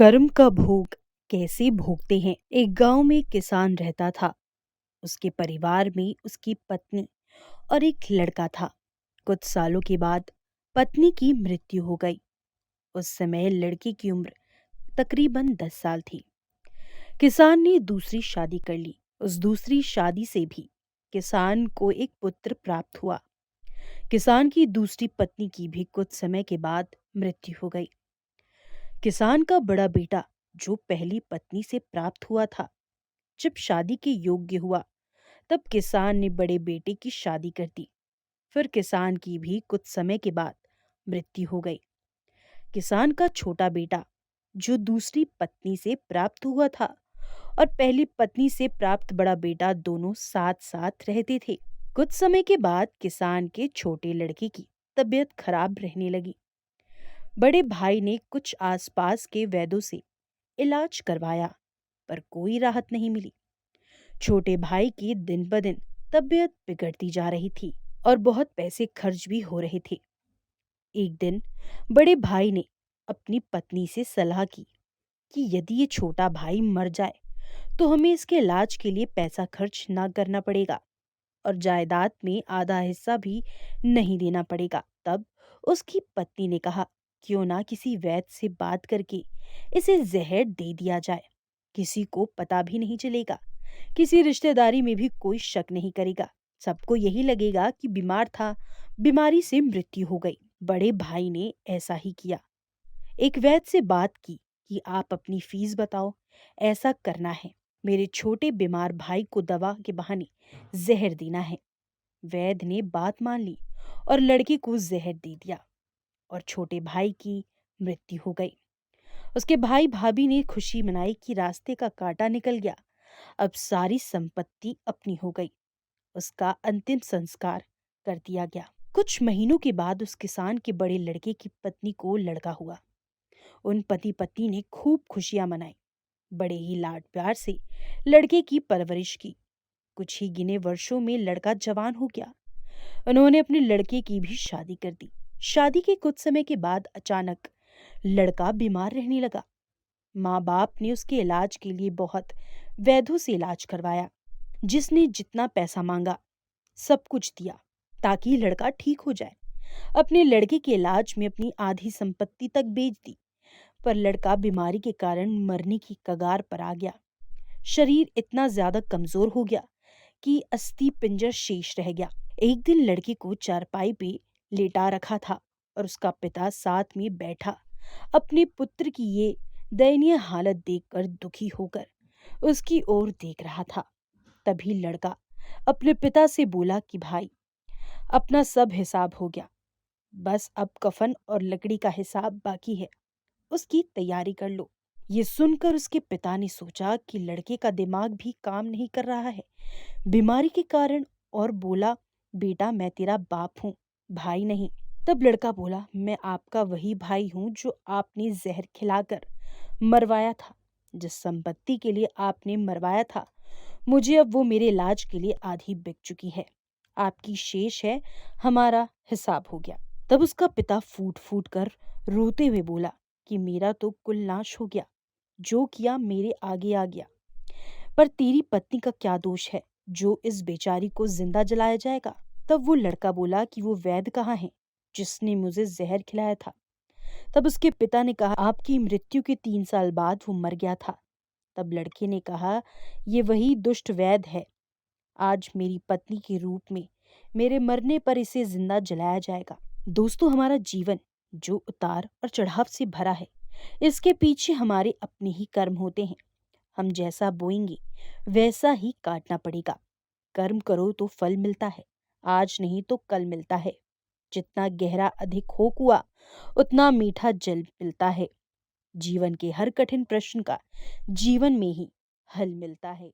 कर्म का भोग कैसे भोगते हैं। एक गांव में एक किसान रहता था। उसके परिवार में उसकी पत्नी और एक लड़का था। कुछ सालों के बाद पत्नी की मृत्यु हो गई। उस समय लड़के की उम्र तकरीबन 10 साल थी। किसान ने दूसरी शादी कर ली। उस दूसरी शादी से भी किसान को एक पुत्र प्राप्त हुआ। किसान की दूसरी पत्नी की भी कुछ समय के बाद मृत्यु हो गई। किसान का बड़ा बेटा जो पहली पत्नी से प्राप्त हुआ था, जब शादी के योग्य हुआ तब किसान ने बड़े बेटे की शादी कर दी। फिर किसान की भी कुछ समय के बाद मृत्यु हो गई। किसान का छोटा बेटा जो दूसरी पत्नी से प्राप्त हुआ था और पहली पत्नी से प्राप्त बड़ा बेटा दोनों साथ साथ रहते थे। कुछ समय के बाद किसान के छोटे लड़के की तबीयत खराब रहने लगी। बड़े भाई ने कुछ आसपास के वैद्यों से इलाज करवाया, पर कोई राहत नहीं मिली। छोटे भाई की दिन ब दिन तबीयत बिगड़ती जा रही थी और बहुत पैसे खर्च भी हो रहे थे। एक दिन बड़े भाई ने अपनी पत्नी से सलाह की कि यदि ये छोटा भाई मर जाए तो हमें इसके इलाज के लिए पैसा खर्च ना करना पड़ेगा और जायदाद में आधा हिस्सा भी नहीं देना पड़ेगा। तब उसकी पत्नी ने कहा, क्यों ना किसी वैद्य से बात करके इसे जहर दे दिया जाए। किसी को पता भी नहीं चलेगा, किसी रिश्तेदारी में भी कोई शक नहीं करेगा। सबको यही लगेगा कि बीमार था, बीमारी से मृत्यु हो गई। बड़े भाई ने ऐसा ही किया। एक वैद्य से बात की कि आप अपनी फीस बताओ, ऐसा करना है। मेरे छोटे बीमार भाई को दवा के बहाने जहर देना है। वैद्य ने बात मान ली और लड़के को जहर दे दिया और छोटे भाई की मृत्यु हो गई। उसके भाई भाभी ने खुशी मनाई कि रास्ते का कांटा निकल गया, अब सारी संपत्ति अपनी हो गई। उसका अंतिम संस्कार कर दिया गया। कुछ महीनों के बाद उस किसान के बड़े लड़के की पत्नी को लड़का हुआ। उन पति पत्नी ने खूब खुशियां मनाई। बड़े ही लाड प्यार से लड़के की परवरिश की। कुछ ही गिने वर्षों में लड़का जवान हो गया। उन्होंने अपने लड़के की भी शादी कर दी। शादी के कुछ समय के बाद अचानक लड़का बीमार रहने लगा। माँ बाप ने उसके इलाज के लिए बहुत वैद्यों से इलाज करवाया। जिसने जितना पैसा मांगा सब कुछ दिया ताकि लड़का ठीक हो जाए। अपने लड़के के इलाज में अपनी आधी संपत्ति तक बेच दी, पर लड़का बीमारी के कारण मरने की कगार पर आ गया। शरीर इतना ज्यादा कमजोर हो गया कि अस्थि पिंजर शेष रह गया। एक दिन लड़के को चारपाई पे लेटा रखा था और उसका पिता साथ में बैठा अपने पुत्र की ये दयनीय हालत देखकर दुखी होकर उसकी ओर देख रहा था। तभी लड़का अपने पिता से बोला कि भाई, अपना सब हिसाब हो गया, बस अब कफन और लकड़ी का हिसाब बाकी है, उसकी तैयारी कर लो। ये सुनकर उसके पिता ने सोचा कि लड़के का दिमाग भी काम नहीं कर रहा है बीमारी के कारण, और बोला, बेटा मैं तेरा बाप हूँ, भाई नहीं। तब लड़का बोला, मैं आपका वही भाई हूँ जो आपने जहर खिलाकर मरवाया था। जिस संपत्ति के लिए आपने मरवाया था, मुझे अब वो मेरे इलाज के लिए आधी बिक चुकी है। आपकी शेष है, हमारा हिसाब हो गया। तब उसका पिता फूट फूट कर रोते हुए बोला कि मेरा तो कुल नाश हो गया, जो किया मेरे आगे आ गया। पर तेरी पत्नी का क्या दोष है जो इस बेचारी को जिंदा जलाया जाएगा। तब वो लड़का बोला कि वो वैद्य कहाँ है जिसने मुझे जहर खिलाया था। तब उसके पिता ने कहा, आपकी मृत्यु के 3 साल बाद वो मर गया था। तब लड़के ने कहा, ये वही दुष्ट वैद्य है। आज मेरी पत्नी के रूप में मेरे मरने पर इसे जिंदा जलाया जाएगा। दोस्तों, हमारा जीवन जो उतार और चढ़ाव से भरा है, इसके पीछे हमारे अपने ही कर्म होते हैं। हम जैसा बोएंगे वैसा ही काटना पड़ेगा। कर्म करो तो फल मिलता है, आज नहीं तो कल मिलता है। जितना गहरा अधिक हो कुआं, उतना मीठा जल मिलता है। जीवन के हर कठिन प्रश्न का जीवन में ही हल मिलता है।